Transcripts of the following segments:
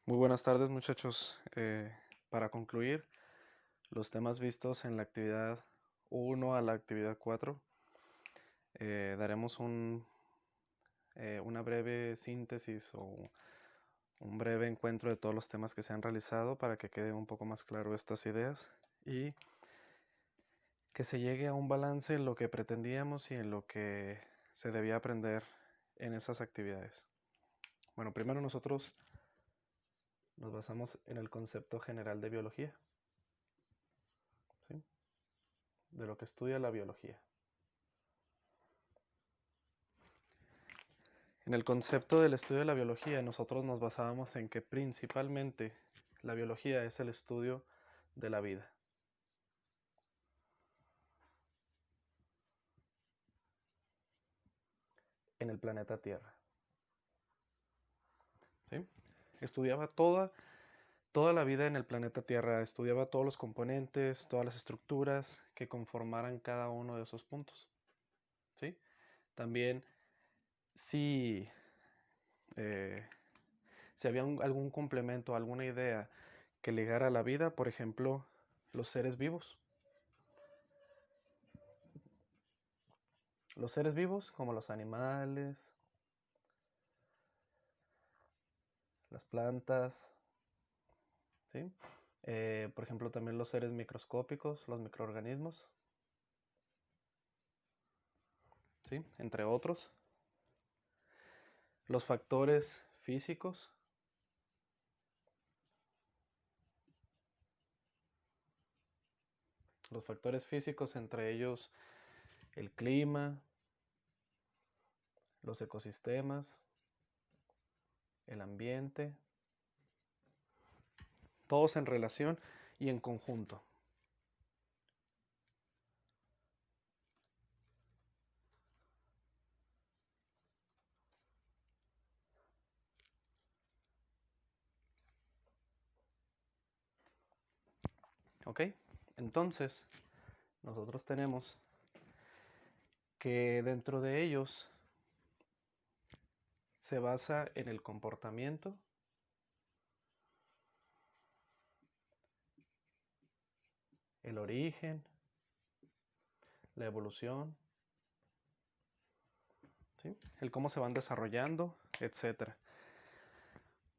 Muy buenas tardes, muchachos. Para concluir, los temas vistos en la actividad 1 a la actividad 4, daremos una breve síntesis o un breve encuentro de todos los temas que se han realizado para que quede un poco más claro estas ideas y que se llegue a un balance en lo que pretendíamos y en lo que se debía aprender en esas actividades. Bueno, primero nosotros nos basamos en el concepto general de biología, ¿sí? De lo que estudia la biología. En el concepto del estudio de la biología, nosotros nos basábamos en que principalmente la biología es el estudio de la vida. En el planeta Tierra. ¿Sí? Estudiaba toda la vida en el planeta Tierra, estudiaba todos los componentes, todas las estructuras que conformaran cada uno de esos puntos. ¿Sí? También si había algún complemento, alguna idea que ligara a la vida, por ejemplo, los seres vivos. Los seres vivos, como los animales, las plantas, ¿sí? Por ejemplo, también los seres microscópicos, los microorganismos, ¿sí? Entre otros. Los factores físicos, entre ellos el clima, los ecosistemas, el ambiente, todos en relación y en conjunto. ¿Ok? Entonces, nosotros tenemos que dentro de ellos se basa en el comportamiento, el origen, la evolución, ¿sí? El cómo se van desarrollando, etc.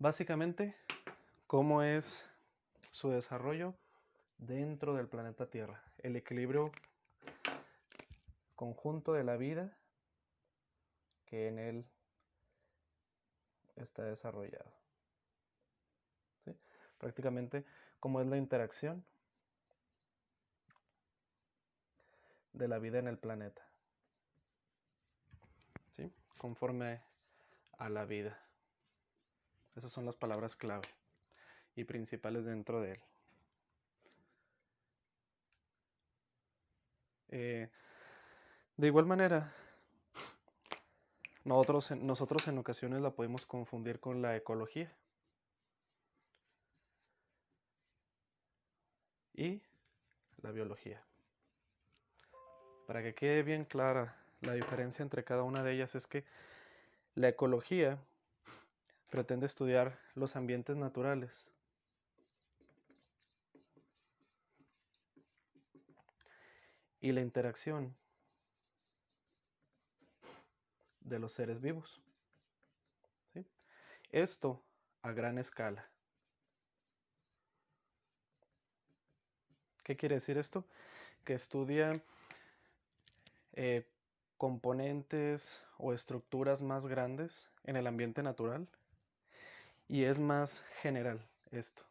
Básicamente, cómo es su desarrollo dentro del planeta Tierra, el equilibrio conjunto de la vida que en él está desarrollado. ¿Sí? Prácticamente cómo es la interacción de la vida en el planeta, ¿sí? Conforme a la vida. Esas son las palabras clave y principales dentro de él. De igual manera, nosotros en ocasiones la podemos confundir con la ecología y la biología. Para que quede bien clara la diferencia entre cada una de ellas es que la ecología pretende estudiar los ambientes naturales y la interacción de los seres vivos, ¿sí? Esto a gran escala. ¿Qué quiere decir esto? Que estudia componentes o estructuras más grandes en el ambiente natural y es más general esto.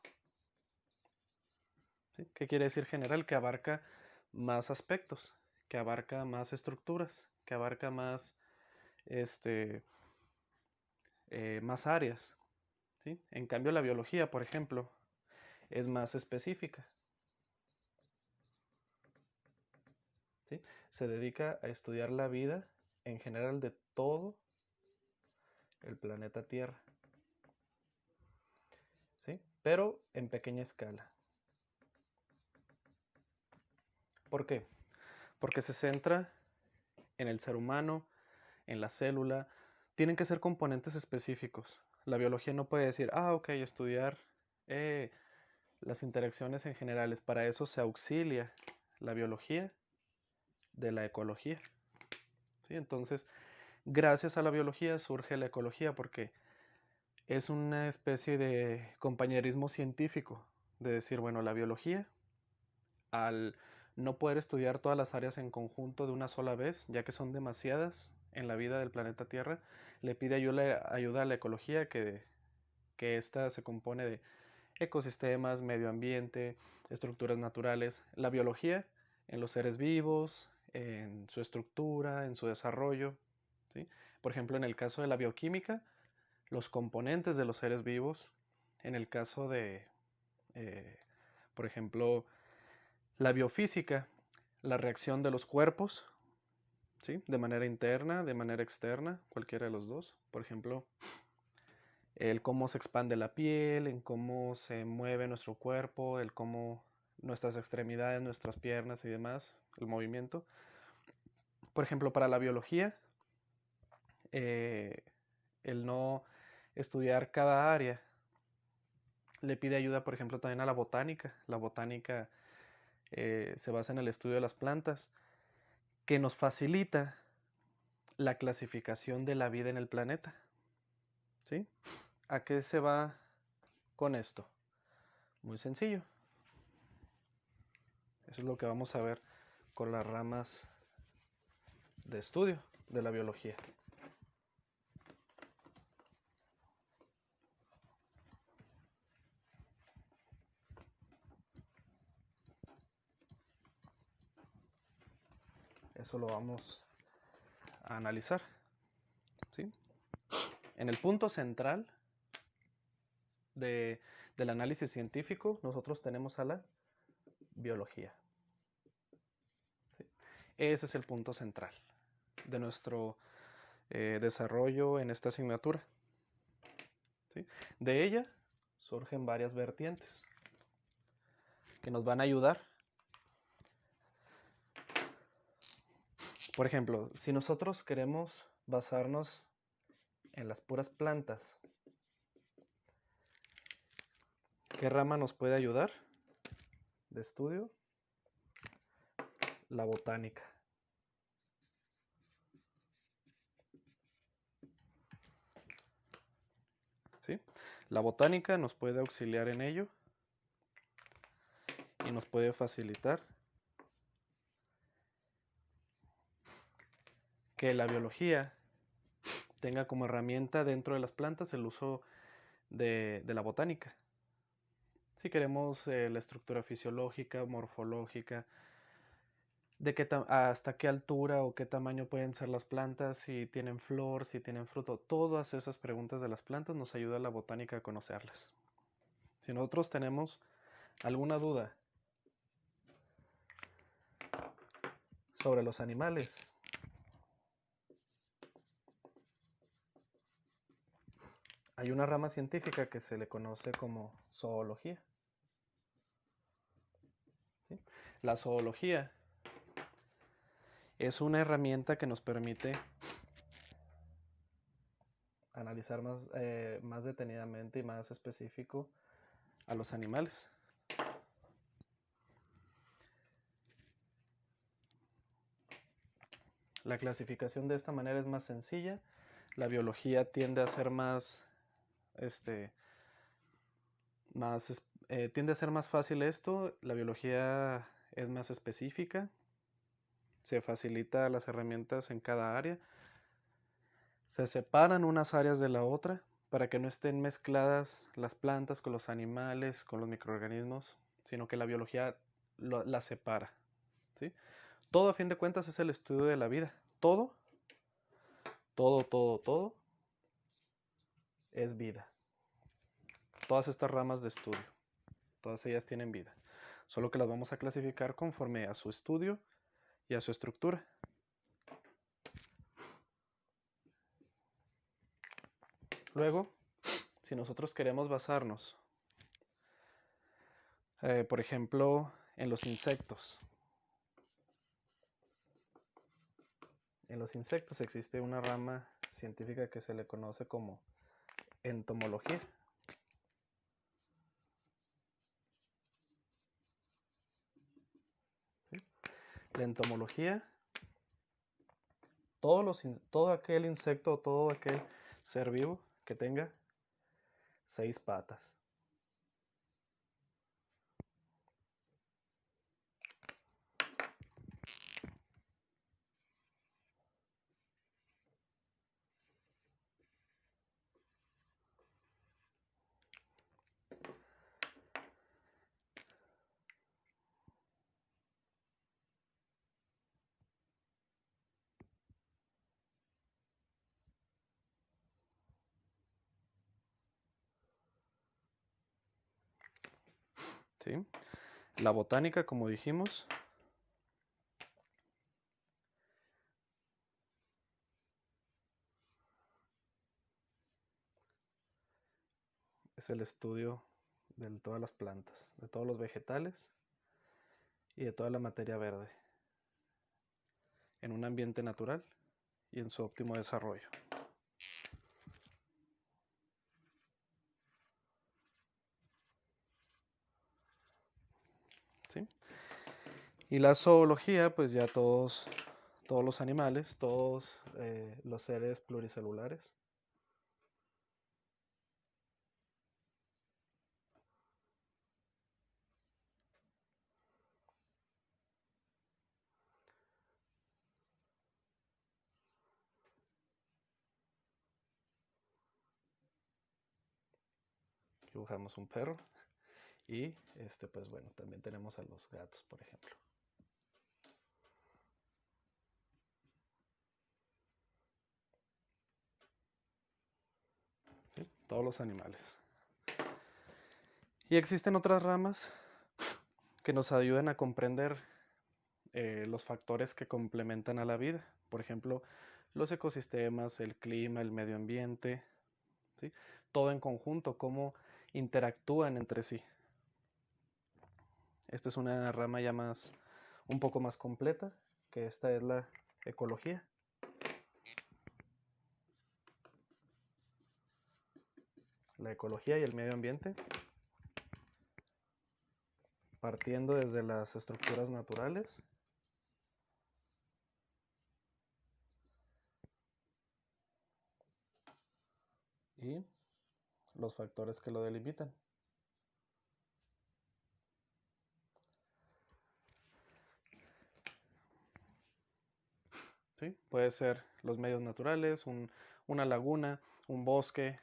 ¿Sí? ¿Qué quiere decir general? Que abarca más aspectos, que abarca más estructuras, que abarca más, más áreas. ¿Sí? En cambio, la biología, por ejemplo, es más específica. ¿Sí? Se dedica a estudiar la vida en general de todo el planeta Tierra. ¿Sí? Pero en pequeña escala. ¿Por qué? Porque se centra en el ser humano, en la célula. Tienen que ser componentes específicos. La biología no puede decir, ok, estudiar las interacciones en generales. Para eso se auxilia la biología de la ecología. ¿Sí? Entonces, gracias a la biología surge la ecología porque es una especie de compañerismo científico, de decir, bueno, la biología, al no poder estudiar todas las áreas en conjunto de una sola vez, ya que son demasiadas en la vida del planeta Tierra, le pide ayuda a la ecología, que ésta se compone de ecosistemas, medio ambiente, estructuras naturales, la biología en los seres vivos, en su estructura, en su desarrollo. ¿Sí? Por ejemplo, en el caso de la bioquímica, los componentes de los seres vivos. En el caso de, eh, por ejemplo, la biofísica, la reacción de los cuerpos, ¿sí? De manera interna, de manera externa, cualquiera de los dos. Por ejemplo, el cómo se expande la piel, en cómo se mueve nuestro cuerpo, el cómo nuestras extremidades, nuestras piernas y demás, el movimiento. Por ejemplo, para la biología, el no estudiar cada área le pide ayuda, por ejemplo, también a la botánica. La botánica se basa en el estudio de las plantas, que nos facilita la clasificación de la vida en el planeta. ¿Sí? ¿A qué se va con esto? Muy sencillo. Eso es lo que vamos a ver con las ramas de estudio de la biología. Eso lo vamos a analizar. ¿Sí? En el punto central del análisis científico, nosotros tenemos a la biología. ¿Sí? Ese es el punto central de nuestro desarrollo en esta asignatura. ¿Sí? De ella surgen varias vertientes que nos van a ayudar. Por ejemplo, si nosotros queremos basarnos en las puras plantas, ¿qué rama nos puede ayudar de estudio? La botánica. ¿Sí? La botánica nos puede auxiliar en ello y nos puede facilitar que la biología tenga como herramienta dentro de las plantas el uso de la botánica. Si queremos la estructura fisiológica, morfológica, de hasta qué altura o qué tamaño pueden ser las plantas, si tienen flor, si tienen fruto, todas esas preguntas de las plantas nos ayuda la botánica a conocerlas. Si nosotros tenemos alguna duda sobre los animales, hay una rama científica que se le conoce como zoología. ¿Sí? La zoología es una herramienta que nos permite analizar más detenidamente y más específico a los animales. La clasificación de esta manera es más sencilla. La biología tiende a ser tiende a ser más fácil esto. La biología es más específica. Se facilita las herramientas en cada área. Se separan unas áreas de la otra para que no estén mezcladas las plantas con los animales, con los microorganismos, sino que la biología las separa. ¿Sí? Todo, a fin de cuentas, es el estudio de la vida. Todo es vida. Todas estas ramas de estudio, todas ellas tienen vida. Solo que las vamos a clasificar conforme a su estudio y a su estructura. Luego, si nosotros queremos basarnos, por ejemplo, en los insectos. En los insectos existe una rama científica que se le conoce como entomología. ¿Sí? La entomología, todo aquel insecto o todo aquel ser vivo que tenga 6 patas. ¿Sí? La botánica, como dijimos, es el estudio de todas las plantas, de todos los vegetales y de toda la materia verde en un ambiente natural y en su óptimo desarrollo. ¿Sí? Y la zoología, pues ya todos los animales, todos los seres pluricelulares. Dibujamos un perro y pues bueno, también tenemos a los gatos, por ejemplo. ¿Sí? Todos los animales. Y existen otras ramas que nos ayudan a comprender los factores que complementan a la vida. Por ejemplo, los ecosistemas, el clima, el medio ambiente, ¿sí? Todo en conjunto, cómo interactúan entre sí. Esta es una rama ya un poco más completa, que esta es la ecología. La ecología y el medio ambiente, partiendo desde las estructuras naturales y los factores que lo delimitan. ¿Sí? Puede ser los medios naturales, una laguna, un bosque,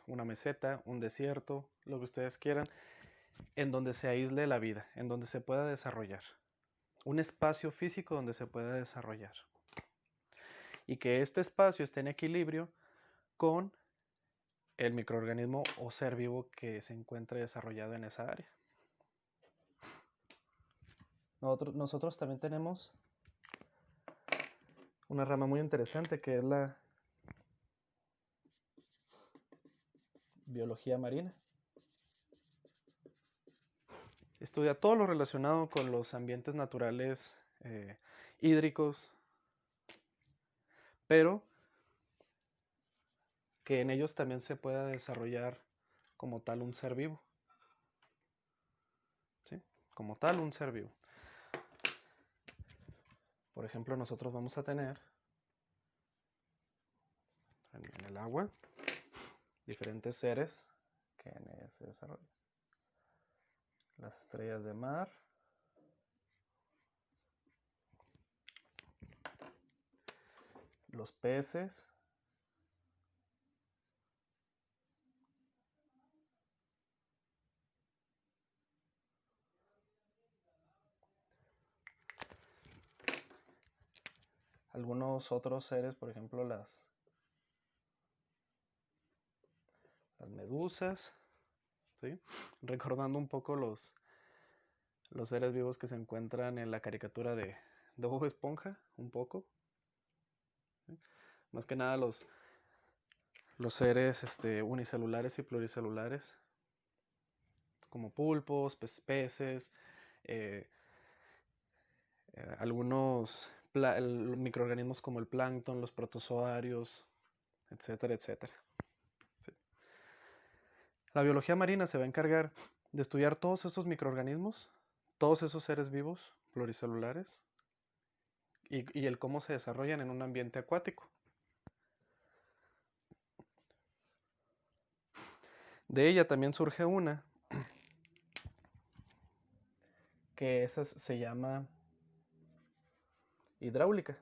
una meseta, un desierto, lo que ustedes quieran, en donde se aísle la vida, en donde se pueda desarrollar. Un espacio físico donde se pueda desarrollar. Y que este espacio esté en equilibrio con el microorganismo o ser vivo que se encuentre desarrollado en esa área. Nosotros también tenemos una rama muy interesante que es la biología marina. Estudia todo lo relacionado con los ambientes naturales hídricos, pero que en ellos también se pueda desarrollar como tal un ser vivo. ¿Sí? Como tal un ser vivo. Por ejemplo, nosotros vamos a tener en el agua diferentes seres que se desarrollan. Las estrellas de mar, los peces, algunos otros seres, por ejemplo las medusas, ¿sí? Recordando un poco los seres vivos que se encuentran en la caricatura de Bob Esponja, un poco. ¿Sí? Más que nada los seres unicelulares y pluricelulares, como pulpos, peces, algunos microorganismos como el plancton, los protozoarios, etcétera, etcétera. ¿Sí? La biología marina se va a encargar de estudiar todos esos microorganismos, todos esos seres vivos pluricelulares y el cómo se desarrollan en un ambiente acuático. De ella también surge una que esa se llama hidráulica.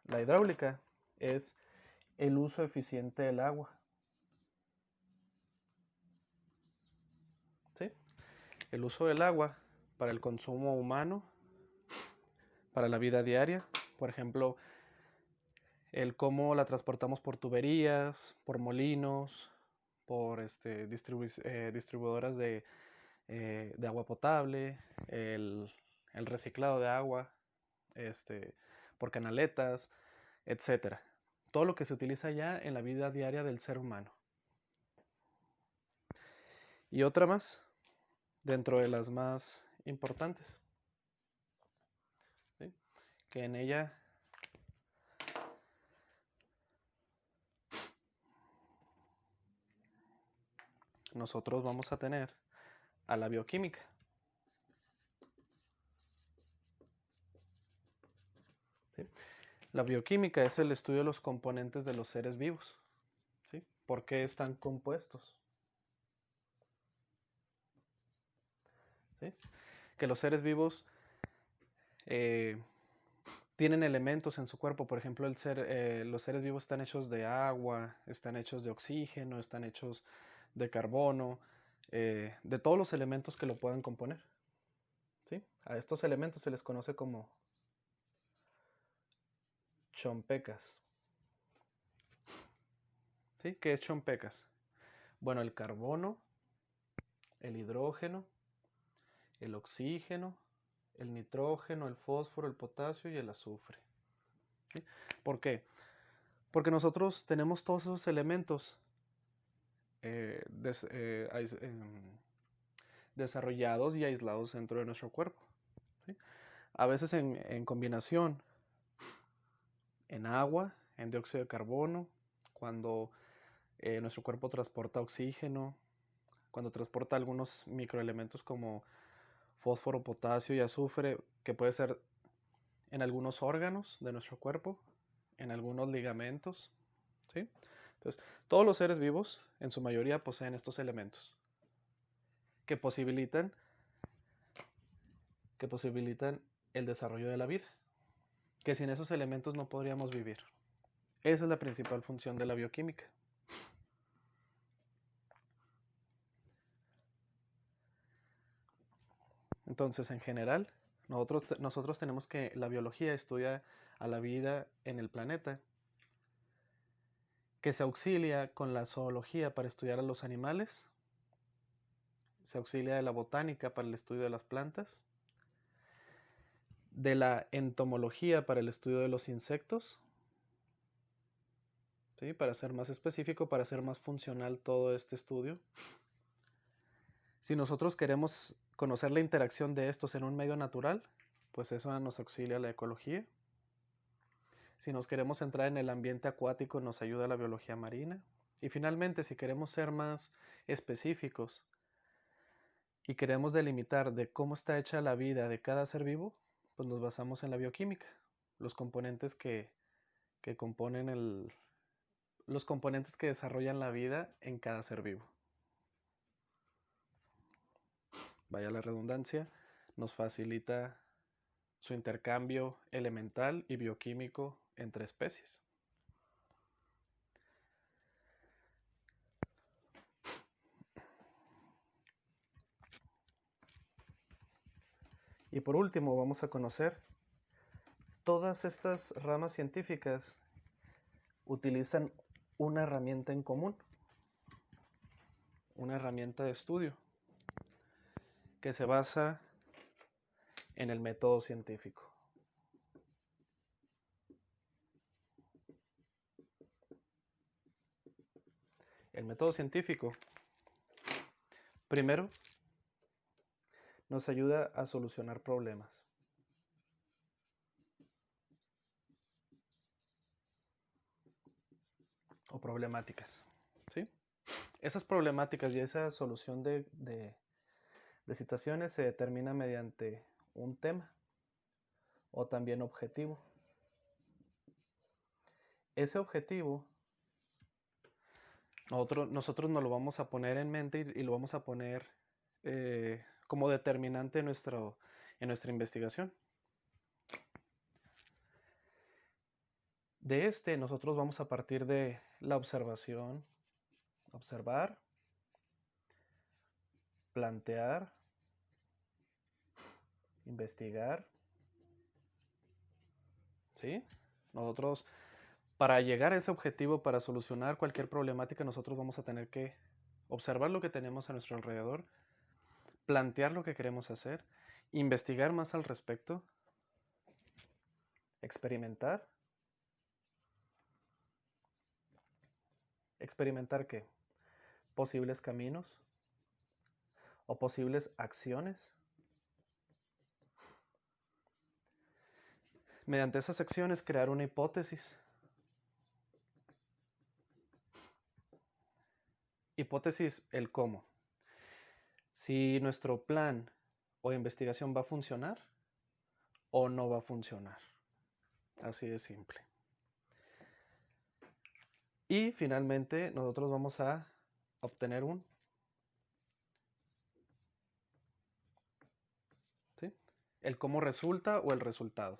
La hidráulica es el uso eficiente del agua. ¿Sí? El uso del agua para el consumo humano, para la vida diaria. Por ejemplo, el cómo la transportamos por tuberías, por molinos, por distribuidoras de agua potable, el reciclado de agua, por canaletas, etcétera. Todo lo que se utiliza ya en la vida diaria del ser humano. Y otra más, dentro de las más importantes, ¿sí? Que en ella nosotros vamos a tener a la bioquímica. ¿Sí? La bioquímica es el estudio de los componentes de los seres vivos. ¿Sí? ¿Por qué están compuestos? ¿Sí? Que los seres vivos tienen elementos en su cuerpo. Por ejemplo, los seres vivos están hechos de agua, están hechos de oxígeno, están hechos de carbono, de todos los elementos que lo puedan componer. ¿Sí? A estos elementos se les conoce como chompecas. ¿Sí? ¿Qué es chompecas? Bueno, el carbono, el hidrógeno, el oxígeno, el nitrógeno, el fósforo, el potasio y el azufre. ¿Sí? ¿Por qué? Porque nosotros tenemos todos esos elementos desarrollados y aislados dentro de nuestro cuerpo. ¿Sí? A veces en combinación en agua, en dióxido de carbono, cuando nuestro cuerpo transporta oxígeno, cuando transporta algunos microelementos como fósforo, potasio y azufre, que puede ser en algunos órganos de nuestro cuerpo, en algunos ligamentos. ¿Sí? Entonces, todos los seres vivos, en su mayoría, poseen estos elementos que posibilitan el desarrollo de la vida, que sin esos elementos no podríamos vivir. Esa es la principal función de la bioquímica. Entonces, en general, nosotros tenemos que la biología estudia a la vida en el planeta, que se auxilia con la zoología para estudiar a los animales, se auxilia de la botánica para el estudio de las plantas, de la entomología para el estudio de los insectos, ¿sí? Para ser más específico, para ser más funcional todo este estudio. Si nosotros queremos conocer la interacción de estos en un medio natural, pues eso nos auxilia la ecología. Si nos queremos centrar en el ambiente acuático, nos ayuda la biología marina. Y finalmente, si queremos ser más específicos y queremos delimitar de cómo está hecha la vida de cada ser vivo, pues nos basamos en la bioquímica, los componentes que componen los componentes que desarrollan la vida en cada ser vivo. Vaya la redundancia, nos facilita su intercambio elemental y bioquímico entre especies. Y por último vamos a conocer todas estas ramas científicas utilizan una herramienta en común, una herramienta de estudio que se basa en el método científico. El método científico, primero, nos ayuda a solucionar problemas. O problemáticas, ¿sí? Esas problemáticas y esa solución de situaciones se determina mediante un tema o también objetivo. Ese objetivo nosotros nos lo vamos a poner en mente y lo vamos a poner como determinante en nuestra investigación. De nosotros vamos a partir de la observación, observar, plantear, investigar, ¿sí? Nosotros, para llegar a ese objetivo, para solucionar cualquier problemática, nosotros vamos a tener que observar lo que tenemos a nuestro alrededor, plantear lo que queremos hacer, investigar más al respecto, experimentar. ¿Experimentar qué? Posibles caminos o posibles acciones. Mediante esas acciones crear una hipótesis. Hipótesis, el cómo. Si nuestro plan o investigación va a funcionar o no va a funcionar. Así de simple. Y finalmente nosotros vamos a obtener ¿sí? El cómo resulta o el resultado.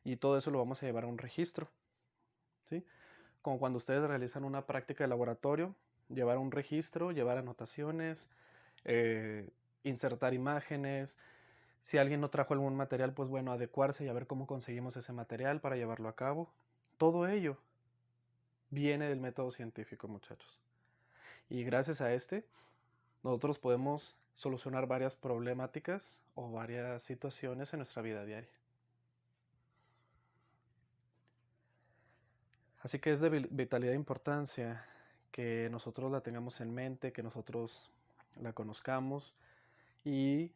Y todo eso lo vamos a llevar a un registro, ¿sí? Como cuando ustedes realizan una práctica de laboratorio, llevar un registro, llevar anotaciones, insertar imágenes. Si alguien no trajo algún material, pues bueno, adecuarse y a ver cómo conseguimos ese material para llevarlo a cabo. Todo ello viene del método científico, muchachos. Y gracias a nosotros podemos solucionar varias problemáticas o varias situaciones en nuestra vida diaria. Así que es de vitalidad importancia que nosotros la tengamos en mente, que nosotros la conozcamos y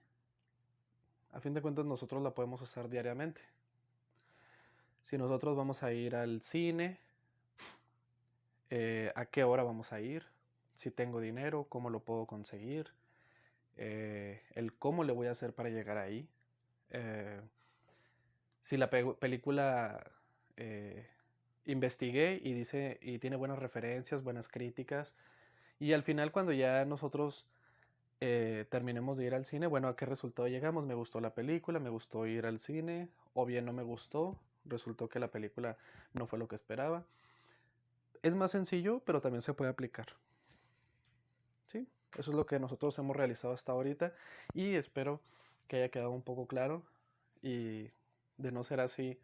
a fin de cuentas nosotros la podemos usar diariamente. Si nosotros vamos a ir al cine, ¿a qué hora vamos a ir? Si tengo dinero, ¿cómo lo puedo conseguir? El cómo le voy a hacer para llegar ahí. Si la película investigué y tiene buenas referencias, buenas críticas, y al final cuando ya nosotros terminemos de ir al cine, bueno, ¿a qué resultado llegamos? ¿Me gustó la película? ¿Me gustó ir al cine? ¿O bien no me gustó? Resultó que la película no fue lo que esperaba. Es más sencillo, pero también se puede aplicar. ¿Sí? Eso es lo que nosotros hemos realizado hasta ahorita y espero que haya quedado un poco claro y de no ser así,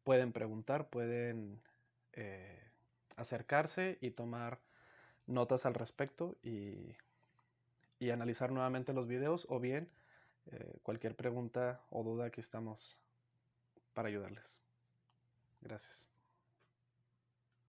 pueden preguntar, pueden acercarse y tomar notas al respecto y analizar nuevamente los videos o bien cualquier pregunta o duda, aquí estamos para ayudarles. Gracias.